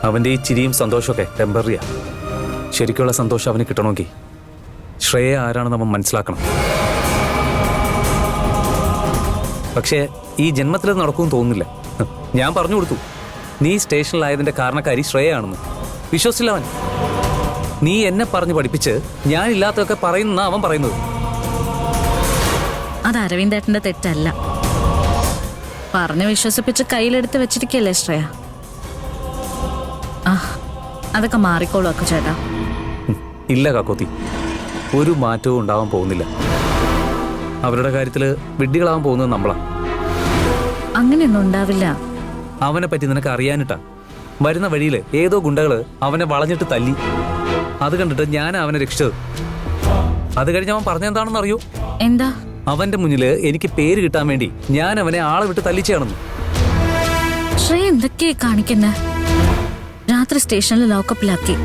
അവൻ്റെ ഈ ചിരിയും സന്തോഷമൊക്കെ ടെമ്പററിയാ. ശരിക്കുള്ള സന്തോഷം അവന് കിട്ടണമെങ്കിൽ ശ്രേയ ആരാണെന്ന് അവൻ മനസ്സിലാക്കണം. പക്ഷേ ഈ ജന്മത്തിൽ നടക്കുമെന്ന് തോന്നുന്നില്ല. ഞാൻ പറഞ്ഞു കൊടുത്തു, നീ സ്റ്റേഷനിലായതിന്റെ കാരണക്കാരി ശ്രേയാണെന്ന്. വിശ്വസിച്ചില്ല അവൻ. നീ എന്നെ പറഞ്ഞു പഠിപ്പിച്ച് ഞാനില്ലാത്തതൊക്കെ പറയുന്ന അവൻ പറയുന്നത്. അത് അരവിന്ദേട്ടന്റെ തെറ്റല്ല. പറഞ്ഞു വിശ്വസിപ്പിച്ച് കയ്യിലെടുത്ത് വെച്ചിരിക്കല്ലേ ശ്രേയ. അതൊക്കെ മാറിക്കോളൂ അക്കു ചേട്ടാ. ഇല്ല കാക്കോത്തി, ഒരു മാറ്റവും ഉണ്ടാവാൻ പോകുന്നില്ല. അവരുടെ കാര്യത്തില് വിഡ്ഢികളാവാൻ പോകുന്നത് നമ്മളാ. അങ്ങനെയൊന്നും ഉണ്ടാവില്ല. അവനെ പറ്റി നിനക്ക് അറിയാനിട്ടാ. വരുന്ന വഴിയില് ഏതോ ഗുണ്ടകള് അവനെ വളഞ്ഞിട്ട് തല്ലി. അത് കണ്ടിട്ട് ഞാൻ അവനെ രക്ഷിച്ചത്. അത് കഴിഞ്ഞ് അവൻ പറഞ്ഞെന്താണെന്ന് അറിയോ? എന്താ? അവന്റെ മുന്നില് എനിക്ക് പേര് കിട്ടാൻ വേണ്ടി ഞാൻ അവനെ ആളെ വിട്ട് തല്ലിച്ചാണെന്ന്. ശ്രേയ എന്തൊക്കെയാ കാണിക്കുന്നെ? രാത്രി സ്റ്റേഷനിൽ ലോക്കപ്പിലാക്കി,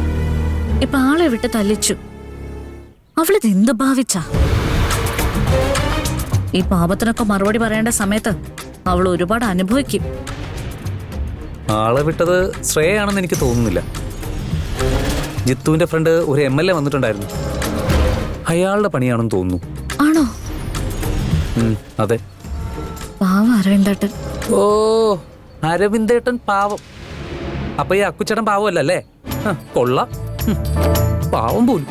ഇപ്പൊ ആളെ വിട്ട് തല്ലിച്ചു. അവളിത് എന്ത് ഭാവിച്ചാ? ഈ പാപത്തിനൊക്കെ മറുപടി പറയേണ്ട സമയത്ത് അവൾ ഒരുപാട് അനുഭവിക്കും. ആളെ വിട്ടത് ശ്രേയാണെന്ന് എനിക്ക് തോന്നുന്നില്ല. ജിത്തുവിന്റെ ഫ്രണ്ട് ഒരു MLA വന്നിട്ടുണ്ടായിരുന്നു. അയാളുടെ പണിയാണെന്ന് തോന്നുന്നു. ആണോ? അതെ. പാവം അരവിന്ദേട്ടൻ. ഓ, അരവിന്ദേട്ടൻ പാവം. അപ്പൊ ഈ അക്കുച്ചേട്ടൻ പാവമല്ലേ? കൊള്ളാം. പാവം പോലും.